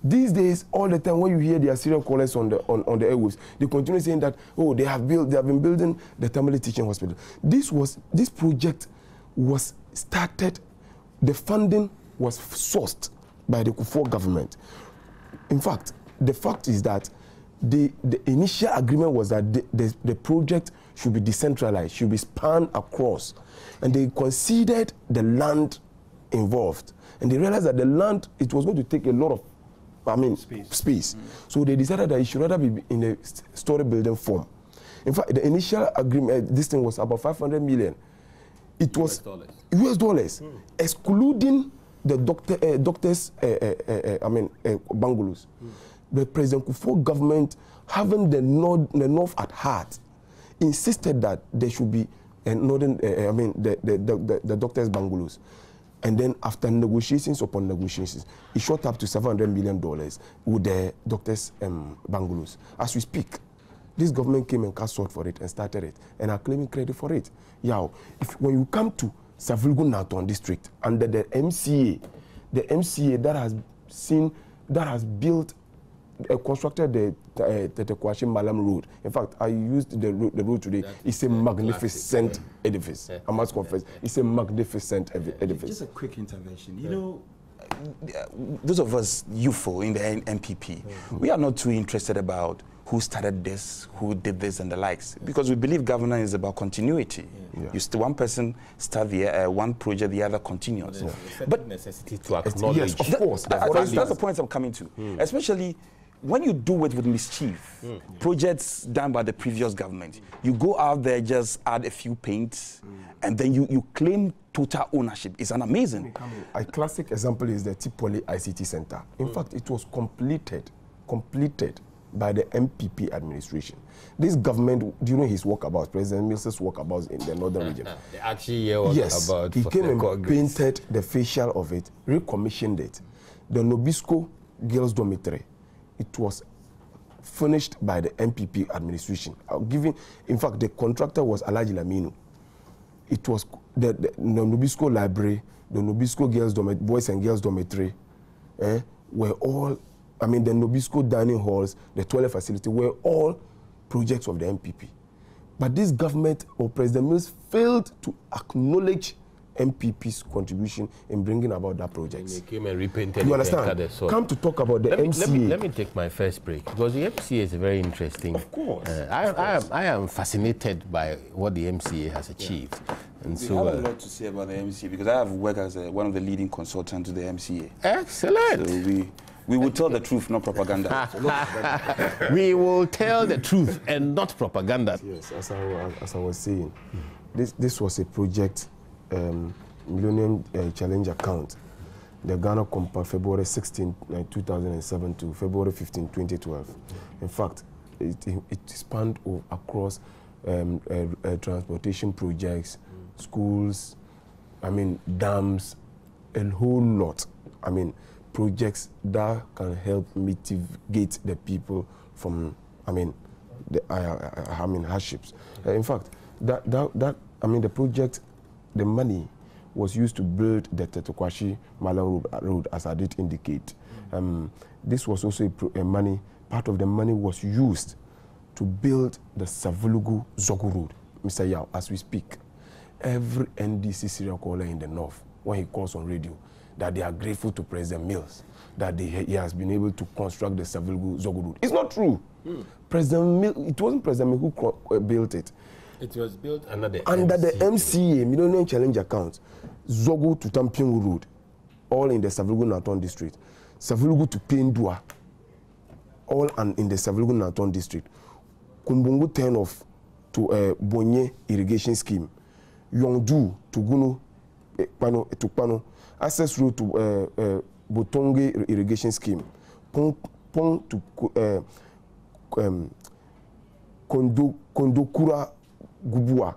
These days, all the time when you hear their serial callers on the airwaves, they continue saying that, oh, they have been building the Tamale Teaching Hospital. This project was started, the funding was sourced by the Kufuor government. In fact, the fact is that the initial agreement was that the project should be decentralized, should be spanned across. And they considered the land involved. And they realized that the land, it was going to take a lot of, space. So they decided that it should rather be in a story building form. In fact, the initial agreement, this thing was about 500 million. It was US dollars, excluding the doctors' bungalows. The President Kufuor government, having the North at heart, insisted that there should be the doctors' bungalows. And then after negotiations upon negotiations, it shot up to $700 million with the doctors' bungalows. As we speak, this government came and cast sword for it and started it, and are claiming credit for it. Yeah, when you come to Savulgu-Naton district under the MCA that has built, constructed the Kwashi Malam Road. In fact, I used the road today. It's a magnificent edifice. I must confess, it's a magnificent edifice. Just a quick intervention. You know, those of us youthful in the MPP, we are not too interested about who started this, who did this, and the likes, because we believe governance is about continuity. One person start one project, the other continues. But necessity to acknowledge. Yes, of course. That's the point I'm coming to. Especially when you do it with mischief, projects done by the previous government, you go out there, just add a few paints, and then you claim total ownership. It's an amazing. A classic example is the Tipoli ICT Center. In fact, it was completed by the MPP administration. This government, during his walkabouts, President Mills's walkabouts in the northern region. They actually about. He came and painted the facial of it, recommissioned it. The Nobisco Girls' Dormitory, it was finished by the MPP administration. In fact, the contractor was Alaji Laminu. It was the Nobisco Library, the Nobisco Boys and Girls Dormitory, were all, the Nobisco dining halls, the toilet facility, were all projects of the MPP. But this government or President Mills failed to acknowledge MPP's contribution in bringing about that project. They came and repainted. You understand? Come to talk about the MCA. Let me take my first break, because the MCA is very interesting. Of course. I am fascinated by what the MCA has achieved. And so I have a lot to say about the MCA, because I have worked as one of the leading consultants to the MCA. Excellent. So we will tell the truth, not propaganda. We will tell the truth and not propaganda. Yes, as I was saying, this was a project, Millennium Challenge account. The Ghana Compact, February 16, 2007 to February 15, 2012. In fact, it spanned across transportation projects, schools, dams, a whole lot. Projects that can help mitigate the people from, hardships. In fact, the project, the money was used to build the Tetekwashi Malam Road, as I did indicate. This was also part of the money was used to build the Savulugu Zogu Road. Mr. Yao, as we speak, every NDC serial caller in the north, when he calls on radio, that they are grateful to President Mills, that he has been able to construct the Savulugu Zogu Road. It's not true. President Mills, it wasn't President Mills who built it. It was built under the MCA, Millennium Challenge account, Zogu to Tampingu Road, all in the Savulugu-Naton district. Savulugu to Pendua, all in the Savulugu-Naton district. Kumbungu turn-off to Bonye irrigation scheme. Yongju to Gunu, Pano, access road to Botonge irrigation scheme. Pong to Kondokura Gubua,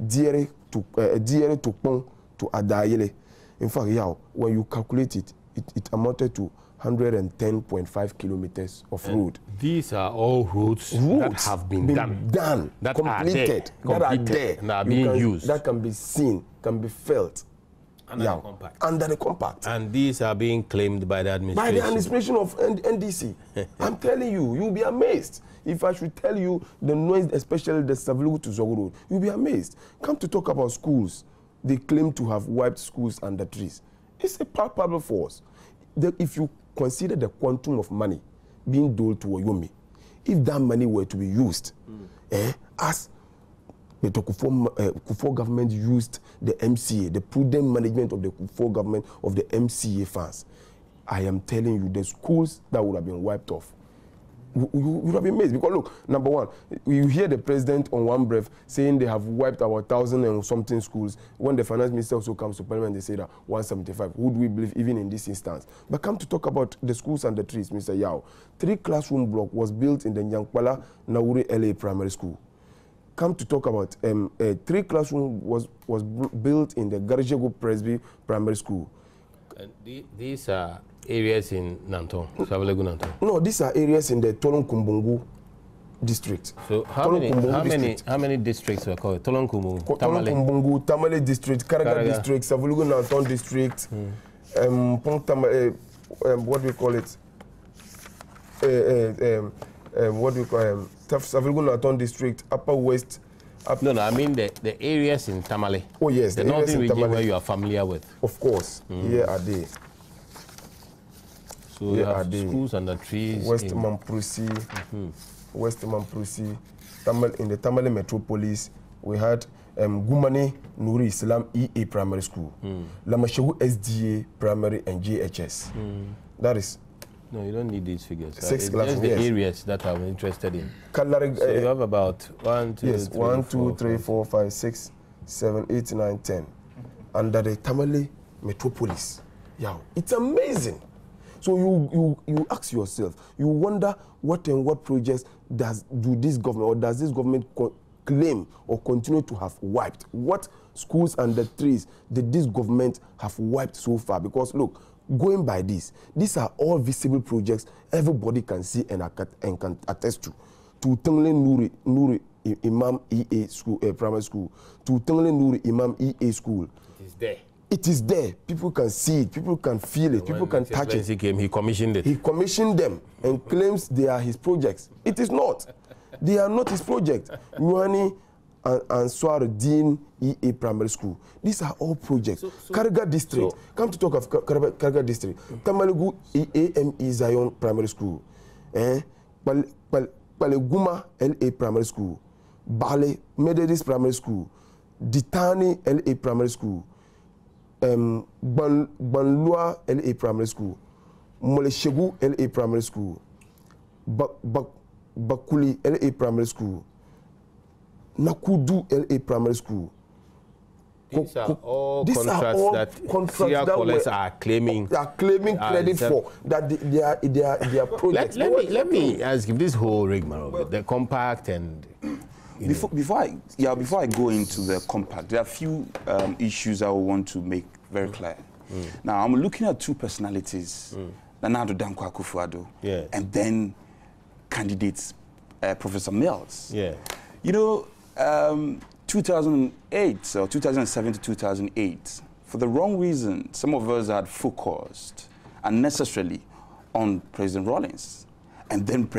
Diere to Pong to Adayele. In fact, when you calculate it, it amounted to 110.5 kilometers of road. These are all roads that have been done, that completed, that are there, and are being used. That can be seen, can be felt. Under the compact. And these are being claimed by the administration. By the administration of NDC. I'm telling you, you'll be amazed. If I should tell you the noise, especially the Savlugu to Zogo Road, you'll be amazed. Come to talk about schools. They claim to have wiped schools under trees. It's a palpable force. If you consider the quantum of money being doled to Oyomi, if that money were to be used, as the Kufuor government used the MCA, the prudent management of the Kufuor government of the MCA funds, I am telling you, the schools that would have been wiped off, you would have been amazed. Because look, number one, you hear the president on one breath saying they have wiped our 1,000 and something schools. When the finance minister also comes to parliament, they say that 175. Who do we believe even in this instance? But come to talk about the schools and the trees, Mr. Yao. 3 classroom block was built in the Nyankpala Nauri LA primary school. Come to talk about 3 classroom was built in the Garjego Presby primary school. And these are areas in Nanton, Savlugu Nanton. No, these are areas in the Tolon Kumbungu district. So how many districts were called? Tolon Kumbungu, Tolon Kumbungu, Tamale district, Karaga district, Savlugu Nanton district, what do we call it? What do we call it? Savlugu Nanton district, Upper West. No, I mean the areas in Tamale. Oh yes, the northern region where you are familiar with. Of course, here are they. So you have schools and the trees. West Mamprusi, West Mamprusi, in the Tamale metropolis, we had Gumane Nuri Islam EA primary school, Lamashegu SDA primary and JHS. That is. No, you don't need these figures. 6 classes. Just the areas that I'm interested in. So you have about 1, 2, yes, 3, 1, 4, 2, 3, 4, 5, 6, 7, 8, 9, 10. Under the Tamale metropolis. Yeah, it's amazing. So you ask yourself, you wonder what and what projects does this government claim or continue to have wiped? What schools and the trees did this government have wiped so far? Because look, going by this, these are all visible projects everybody can see and can attest to. To Tengle Nuri Imam EA school, primary school, to Tengle Nuri Imam EA school. It is there. It is there. People can see it. People can feel it. People can touch it. He commissioned it. He commissioned them and claims they are his projects. It is not. They are not his project. Nyuani and Swaradin EA primary school. These are all projects. Karaga district. Come to talk of Karaga district. Tamalugu EAME Zion primary school. Paleguma LA primary school. Bale Methodist primary school. Ditani LA primary school. Banlua LA primary school, Moleshegu LA primary school, Bakuli LA primary school, Nakudu LA primary school. These are all contracts that callers are claiming. They are claiming credit for that they are projects. Let me ask you this whole rigmarole, the compact and. Before I go into the compact, there are a few issues I want to make very clear. Now, I'm looking at 2 personalities, Nana Addo Dankwa Akufo-Addo, and then candidates, Professor Mills. Yeah. You know, 2008, or 2007 to 2008, for the wrong reason, some of us had focused unnecessarily on President Rawlings, and then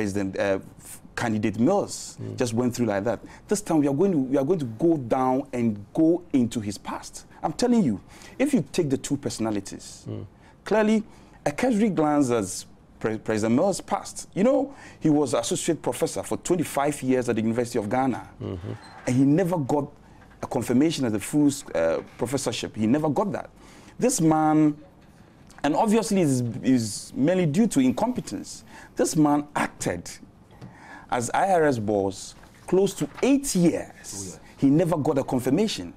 candidate Mills just went through like that. This time we are going to go down and go into his past. I'm telling you, if you take the 2 personalities, clearly a cursory glance at President Mills' past. You know, he was associate professor for 25 years at the University of Ghana, and he never got a confirmation as a full professorship. He never got that. This man, and obviously is mainly due to incompetence. This man acted as IRS boss close to 8 years. He never got a confirmation,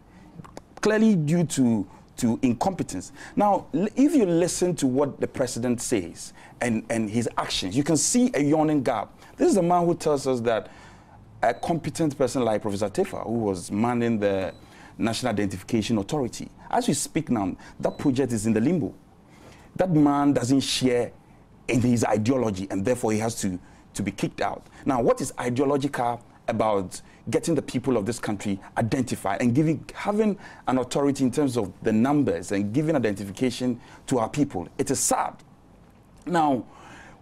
clearly due to incompetence. Now, if you listen to what the president says and his actions, you can see a yawning gap. This is a man who tells us that a competent person like Professor Tefa, who was manning the National Identification Authority, as we speak now, that project is in the limbo. That man doesn't share in his ideology, and therefore he has to be kicked out. Now, what is ideological about getting the people of this country identified and having an authority in terms of the numbers and giving identification to our people. It is sad. Now,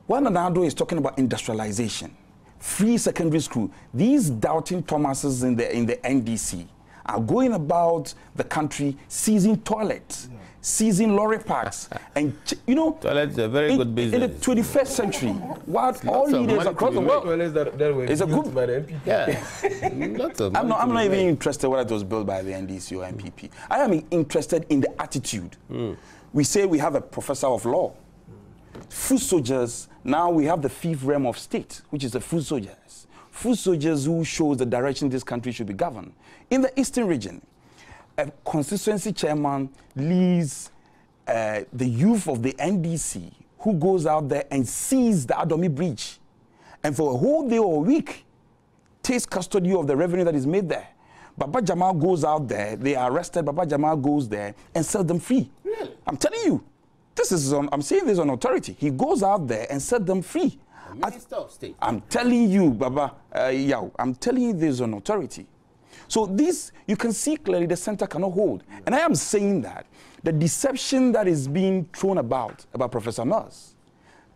when Nado is talking about industrialization, free secondary school, these doubting Thomases in the NDC are going about the country seizing toilets, seizing lorry parks, and toilets are a very good business. In the 21st century, what all leaders across the world is good by the MPP. Yeah, I'm not even interested whether it was built by the NDC or MPP. I am interested in the attitude. We say we have a professor of law. Foot soldiers, now we have the fifth realm of state, which is the foot soldiers. Foot soldiers who shows the direction this country should be governed. In the eastern region, a constituency chairman leads the youth of the NDC who goes out there and sees the Adomi Bridge. And for a whole day or a week, takes custody of the revenue that is made there. Baba Jamal goes out there, they are arrested, Baba Jamal goes there and sells them free. Really? I'm telling you. I'm saying this on authority. He goes out there and set them free. Minister of State. I'm telling you, Baba, I'm telling you this on authority. So this, you can see clearly the center cannot hold. And I am saying that the deception that is being thrown about Professor Mills,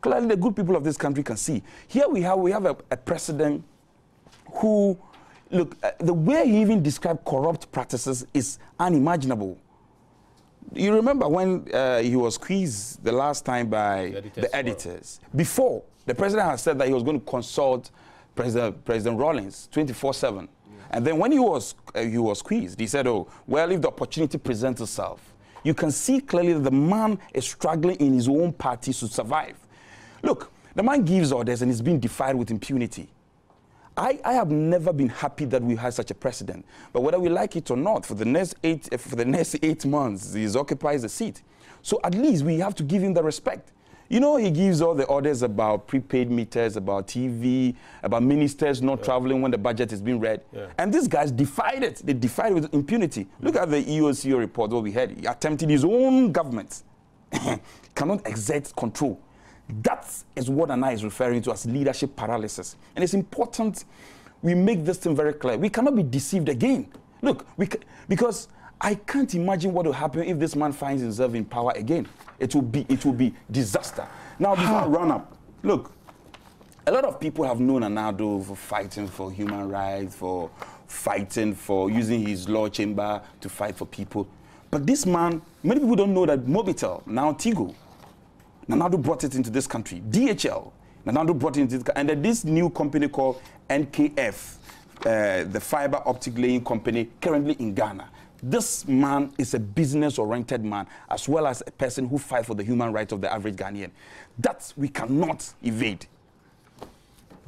clearly the good people of this country can see. Here we have a president who, look, the way he even described corrupt practices is unimaginable. You remember when he was squeezed the last time by the editors. Before, the president had said that he was going to consult President Rawlings 24/7. And then when he was squeezed, he said, oh, well, if the opportunity presents itself, you can see clearly that the man is struggling in his own party to survive. Look, the man gives orders and is being defied with impunity. I have never been happy that we had such a president. But whether we like it or not, for the next 8 months, he occupies the seat. So at least we have to give him the respect. You know, he gives all the orders about prepaid meters, about TV, about ministers not traveling when the budget is being read. And these guys defied it. They defied it with impunity. Look at the EOCO report, what we had. He attempted his own government. Cannot exert control. That is what Anna is referring to as leadership paralysis. And it's important we make this thing very clear. We cannot be deceived again. Look, because I can't imagine what will happen if this man finds himself in power again. It will be disaster. Now, before I run up, look, a lot of people have known Anado for fighting for human rights, for fighting for using his law chamber to fight for people. But this man, many people don't know that Mobitel, now Tigo, Nanado brought it into this country. DHL, Nanado brought it into this country. And then this new company called NKF, the fiber optic laying company, currently in Ghana. This man is a business-oriented man, as well as a person who fights for the human rights of the average Ghanaian. That we cannot evade.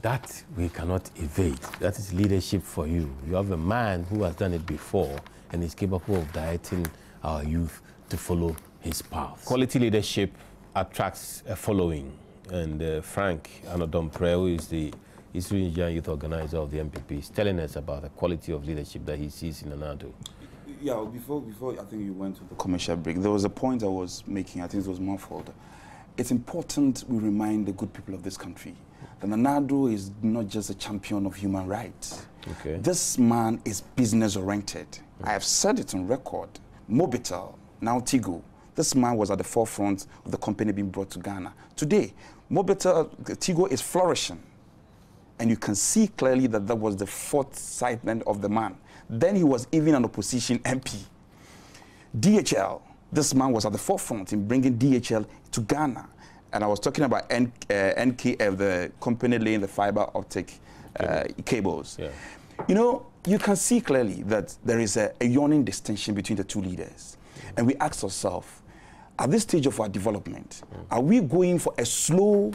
That we cannot evade. That is leadership for you. You have a man who has done it before and is capable of directing our youth to follow his path. Quality leadership attracts a following. And Frank Anodompré, who is the Eastern Region Youth Organizer of the MPP, is telling us about the quality of leadership that he sees in Anado. Yeah, before I think you went to the commercial break, there was a point I was making, I think it was muffled. It's important we remind the good people of this country that Anado is not just a champion of human rights. Okay. This man is business-oriented. I have said it on record. Mobitel, now Tigo, this man was at the forefront of the company being brought to Ghana. Today, Mobitel, Tigo is flourishing. And you can see clearly that that was the foresight of the man. Then he was even an opposition MP. DHL, this man was at the forefront in bringing DHL to Ghana. And I was talking about NKF, the company laying the fiber optic cables. Yeah. You know, you can see clearly that there is a yawning distinction between the two leaders. And we ask ourselves, at this stage of our development, are we going for a slow,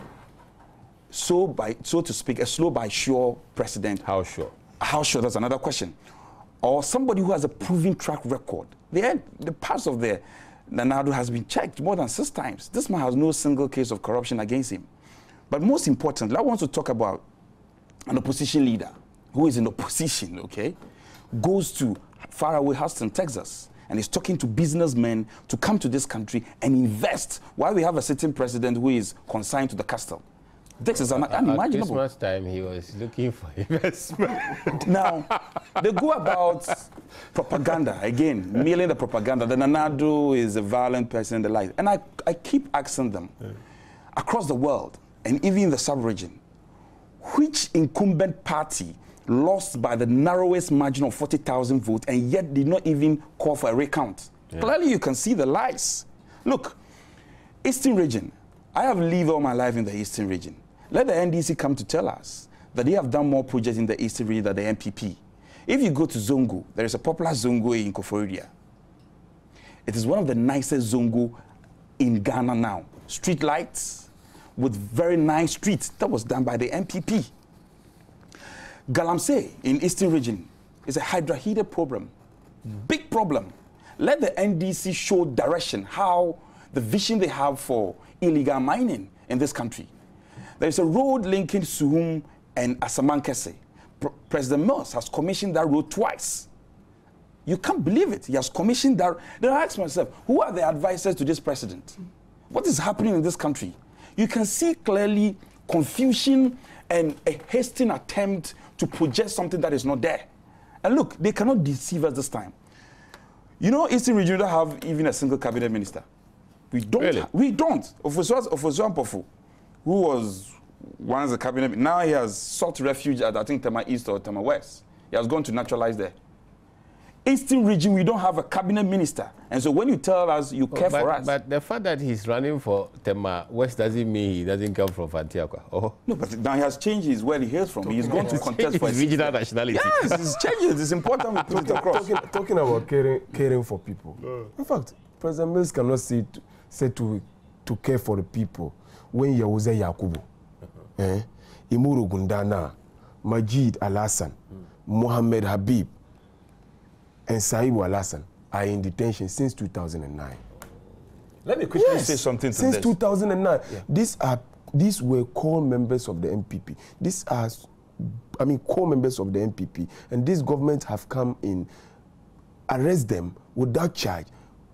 so to speak, a slow by sure president? How sure? How sure? That's another question. Or somebody who has a proven track record. The parts of the Nanado has been checked more than 6 times. This man has no single case of corruption against him. But most importantly, I want to talk about an opposition leader who is in opposition, okay, goes to faraway Houston, Texas, and is talking to businessmen to come to this country and invest while we have a sitting president who is consigned to the castle. This is unimaginable. At Christmas time, he was looking for investment. Now, they go about propaganda, again, merely the propaganda. The Nanado is a violent person and the like. And I keep asking them, across the world, and even in the sub-region, which incumbent party lost by the narrowest margin of 40,000 votes and yet did not even call for a recount? Yeah. Clearly, you can see the lies. Look, Eastern region, I have lived all my life in the Eastern region. Let the NDC come to tell us that they have done more projects in the Eastern region than the MPP. If you go to Zongo, there is a popular Zongo in Koforidua. It is one of the nicest Zongo in Ghana now. Street lights with very nice streets. That was done by the MPP. Galamsey in Eastern region is a hydra-heated problem. Big problem. Let the NDC show direction, how the vision they have for illegal mining in this country. There is a road linking Suhum and Asamankese. President Mills has commissioned that road twice. You can't believe it. He has commissioned that. Then I ask myself, who are the advisors to this president? What is happening in this country? You can see clearly confusion and a hasty attempt to project something that is not there. And look, they cannot deceive us this time. You know, Eastern region don't have even a single cabinet minister. We don't. Really? We don't. Ofosuan Pofu, who was once a cabinet, now he has sought refuge at, I think, Tema East or Tema West. He has gone to naturalize there. Eastern region, we don't have a cabinet minister. And so when you tell us you care for us. But the fact that he's running for Tema West doesn't mean he doesn't come from Fantiakwa. Oh. No, but now he has changed his where he hails from. He's going to contest for his regional nationality. Yes, it's changed. It's important we put it across. Talking about caring for people. In fact, President Mills cannot say to care for the people when Yahuza Yakubu, Imuru Gundana, Majid Al-Hassan, Mohammed Habib, and Saibu Al-Hassan are in detention since 2009. Let me quickly say something to since this. 2009. Yeah. These were core members of the MPP. These are, core members of the MPP. And this government have come in, arrest them without charge,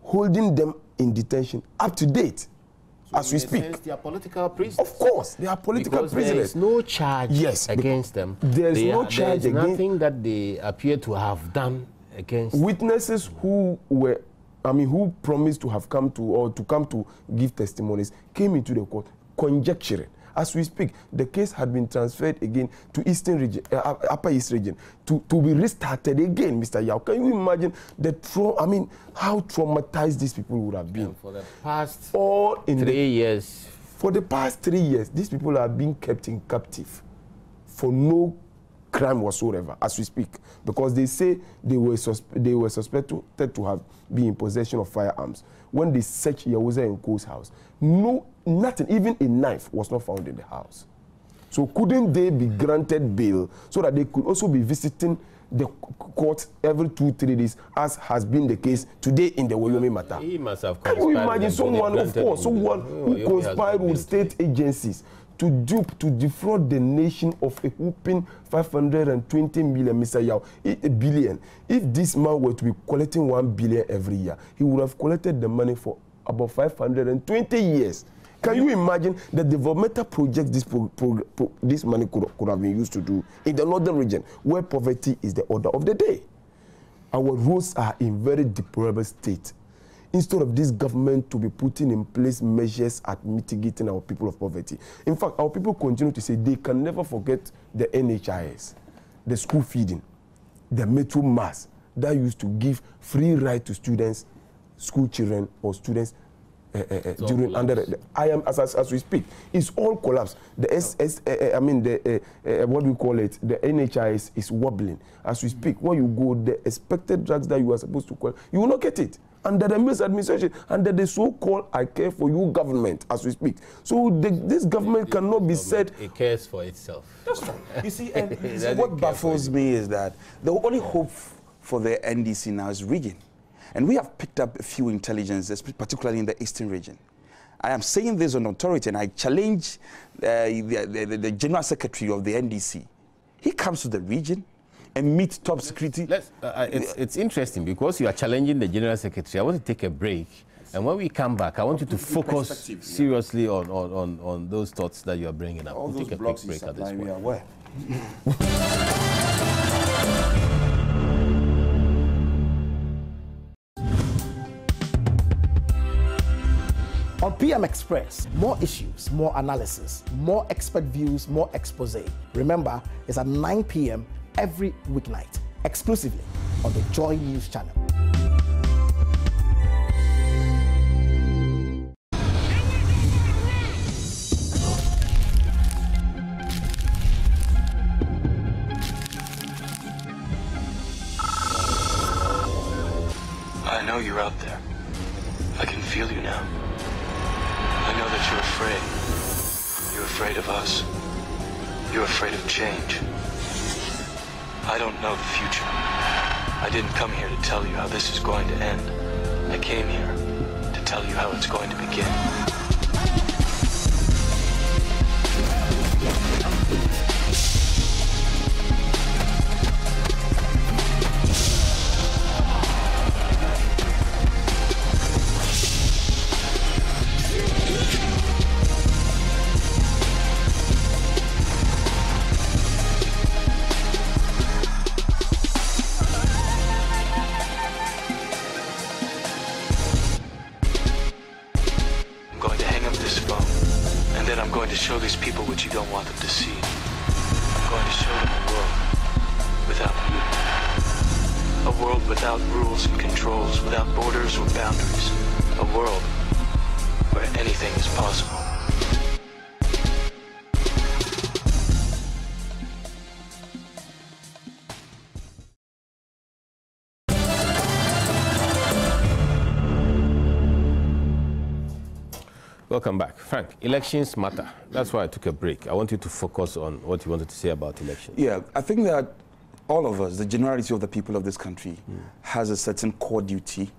holding them in detention up to date. So as we speak. They are political prisoners. Of course, they are political prisoners. There is no charge against them. There is no charge against them. Nothing that they appear to have done against witnesses who were, who promised to have come to or to come to give testimonies came into the court conjecturing. As we speak, the case had been transferred again to Eastern region, Upper East region, to be restarted again, Mr. Yao. Can you imagine how traumatized these people would have been? And for the past 3 years. For the past 3 years, these people are being kept in captive for no crime whatsoever, as we speak, because they say they were suspected to have been in possession of firearms. When they searched Yahuza and Ko's house, nothing, even a knife was not found in the house. So couldn't they be granted bail so that they could also be visiting the court every 2-3 days, as has been the case today in the Wyoming matter? He must have conspired. Can you imagine someone who conspired with state agencies to dupe, to defraud the nation of a whooping 520 million, Mr. Yao, a billion. If this man were to be collecting 1 billion every year, he would have collected the money for about 520 years. Can you imagine the developmental projects this money could have been used to do in the northern region, where poverty is the order of the day? Our roads are in very deplorable state. Instead of this government to be putting in place measures at mitigating our people of poverty. In fact, our people continue to say they can never forget the NHIS, the school feeding, the metro mass that used to give free ride to students, school children or students during under as we speak. It's all collapsed. The what do we call it? The NHIS is wobbling as we speak. When you go, the expected drugs that you are supposed to call, you will not get it. Under the misadministration, under the so-called I care for you government, as we speak. So this government cannot be said... It cares for itself. That's right. You see, and what baffles me is that the only hope for the NDC now is rigging. And we have picked up a few intelligences, particularly in the Eastern region. I am saying this on authority, and I challenge the General Secretary of the NDC. He comes to the region and meet top security. It's interesting because you are challenging the General Secretary. I want to take a break And when we come back, I want you to focus seriously on those thoughts that you are bringing up. All we'll those take a blocks quick break at this we point. are aware. On PM Express, more issues, more analysis, more expert views, more expose. Remember, it's at 9 p.m. every weeknight, exclusively on the Joy News channel. I know you're out there. I can feel you now. I know that you're afraid. You're afraid of us. You're afraid of change. I don't know the future. I didn't come here to tell you how this is going to end. I came here to tell you how it's going to begin. Show these people what you don't want them to see. I'm going to show them a world without you. A world without rules and controls, without borders or boundaries. A world where anything is possible. Welcome back. Frank, elections matter. That's why I took a break. I want you to focus on what you wanted to say about elections. Yeah, I think that all of us, the generality of the people of this country, has a certain core duty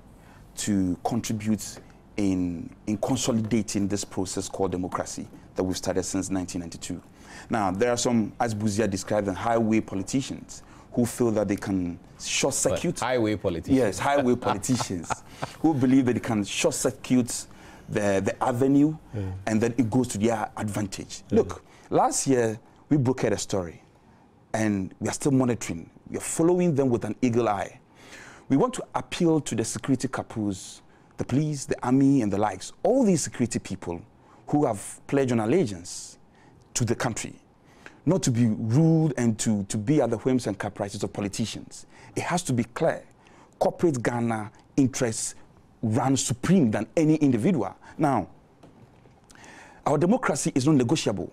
to contribute in consolidating this process called democracy that we've started since 1992. Now, there are some, as Buzia described them, highway politicians who feel that they can short-circuit... Highway politicians. Yes, highway politicians who believe that they can short-circuit the avenue, and then it goes to their advantage. Look, last year we brokered a story, and we are still monitoring. We are following them with an eagle eye. We want to appeal to the security couples, the police, the army, and the likes, all these security people who have pledged an allegiance to the country, not to be rude and to be at the whims and caprices of politicians. It has to be clear. Corporate Ghana interests run supreme than any individual. Now, our democracy is non-negotiable.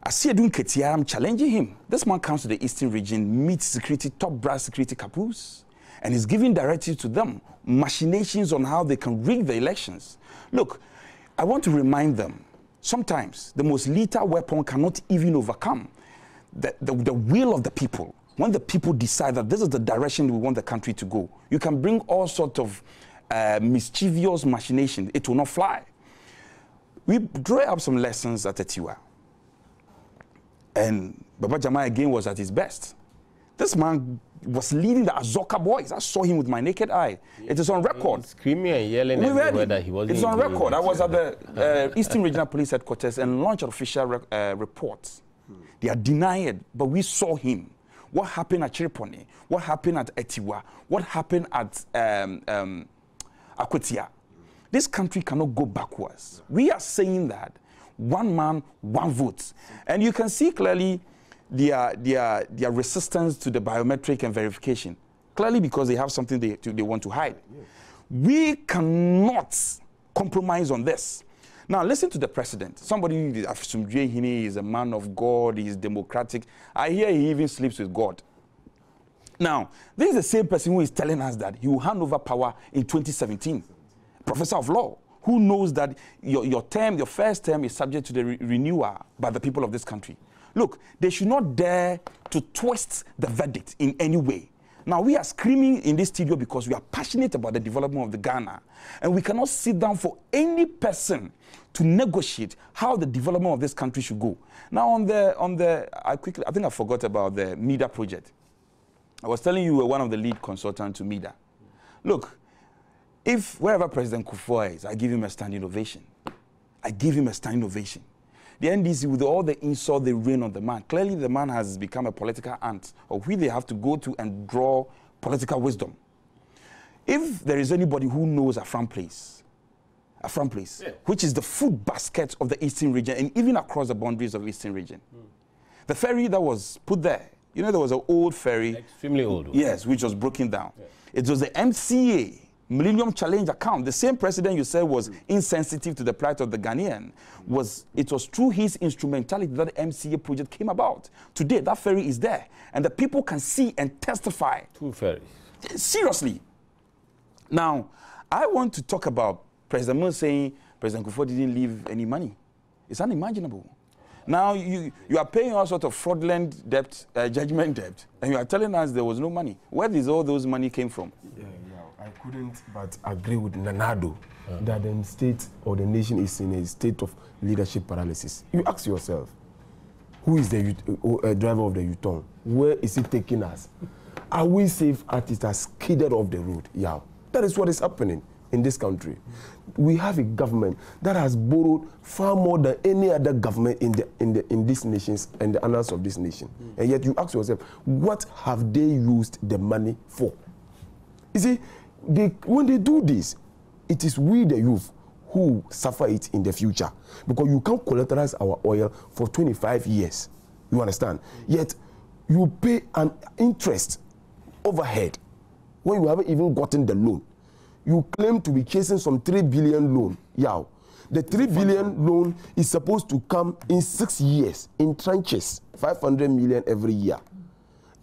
I see Edwin Ketia, I'm challenging him. This man comes to the Eastern region, meets security, top brass security couples, and is giving directives to them, machinations on how they can rig the elections. Look, I want to remind them, sometimes the most lethal weapon cannot even overcome the will of the people. When the people decide that this is the direction we want the country to go, you can bring all sorts of mischievous machination. It will not fly. We drew up some lessons at Etiwa. And Baba Jama again was at his best. This man was leading the Azoka boys. I saw him with my naked eye. It is on record. Screaming and yelling everywhere that he wasn't. It's on record. I was at the Eastern Regional Police Headquarters and launched an official report. They are denying it, but we saw him. What happened at Chiripone? What happened at Etiwa? What happened at Akwetia? This country cannot go backwards. We are saying that one man, one vote. And you can see clearly their resistance to the biometric and verification. Clearly because they have something they want to hide. Yes. We cannot compromise on this. Now listen to the president. Somebody, Afsumdwe is a man of God, he is democratic. I hear he even sleeps with God. Now, this is the same person who is telling us that he will hand over power in 2017. Professor of law, who knows that your first term is subject to the renewal by the people of this country. Look, they should not dare to twist the verdict in any way. Now, we are screaming in this studio because we are passionate about the development of the Ghana. And we cannot sit down for any person to negotiate how the development of this country should go. Now, I think I forgot about the MIDA project. I was telling you we were one of the lead consultants to MIDA. Look, If wherever President Kufuor is, I give him a standing ovation. I give him a standing ovation. The NDC, with all the insult they rain on the man, clearly the man has become a political ant, of which they have to go to and draw political wisdom. If there is anybody who knows Afram Place, yeah, which is the food basket of the Eastern region and even across the boundaries of the Eastern region, the ferry that was put there, you know, there was an old ferry. Extremely old one. Yes, which was broken down. Yeah. It was the MCA, Millennium Challenge account. The same president you said was insensitive to the plight of the Ghanaian. It was through his instrumentality that the MCA project came about. Today, that ferry is there. And the people can see and testify. 2 ferries. Seriously. Now, I want to talk about President Moon saying President Kufuor didn't leave any money. It's unimaginable. Now, you are paying all sorts of fraudulent debt, judgment debt, and you are telling us there was no money. Where did all those money came from? Yeah, I couldn't but agree with Nanado that the state or the nation is in a state of leadership paralysis. You ask yourself, who is the driver of the U-turn? Where is it taking us? Are we safe artists are skidded off the road? Yeah, that is what is happening in this country. We have a government that has borrowed far more than any other government in these nations and the annals of this nation. And yet you ask yourself, what have they used the money for? You see, when they do this, it is we, the youth, who suffer it in the future. Because you can't collateralize our oil for 25 years. You understand? Yet you pay an interest overhead when you haven't even gotten the loan. You claim to be chasing some 3 billion loan. Yeah. The 3 billion loan is supposed to come in 6 years in tranches, 500 million every year.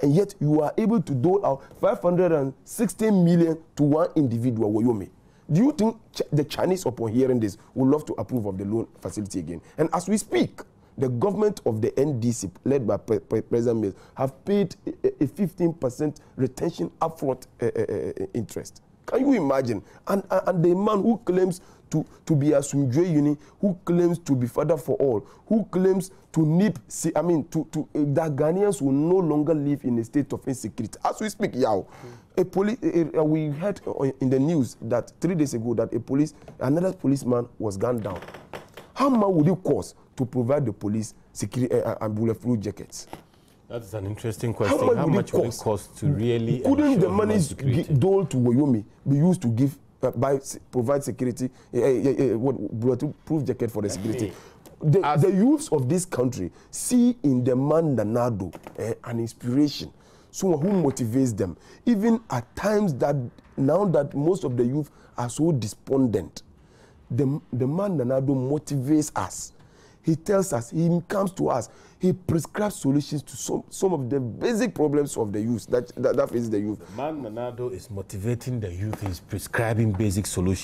And yet you are able to dole out 560 million to one individual, Woyomi. Do you think the Chinese, upon hearing this, would love to approve of the loan facility again? And as we speak, the government of the NDC, led by President Mills, have paid a 15% retention upfront interest. Can you imagine? And the man who claims to be a Sumjwe Uni, who claims to be father for all, who claims to nip, that Ghanaians will no longer live in a state of insecurity. As we speak, Yao, we heard in the news that 3 days ago that another policeman was gunned down. How much would it cost to provide the police security and bulletproof jackets? That's an interesting question. How much would it cost to really? Couldn't the money doled to Woyomi be used to give, provide security, bulletproof jacket for the security? The youths of this country see in the man Nanado an inspiration, someone who motivates them. Even at times that now that most of the youth are so despondent, the man Nanado motivates us. He tells us, he comes to us, he prescribes solutions to some of the basic problems of the youth that faces the youth. The man Nanado is motivating the youth, he's prescribing basic solutions.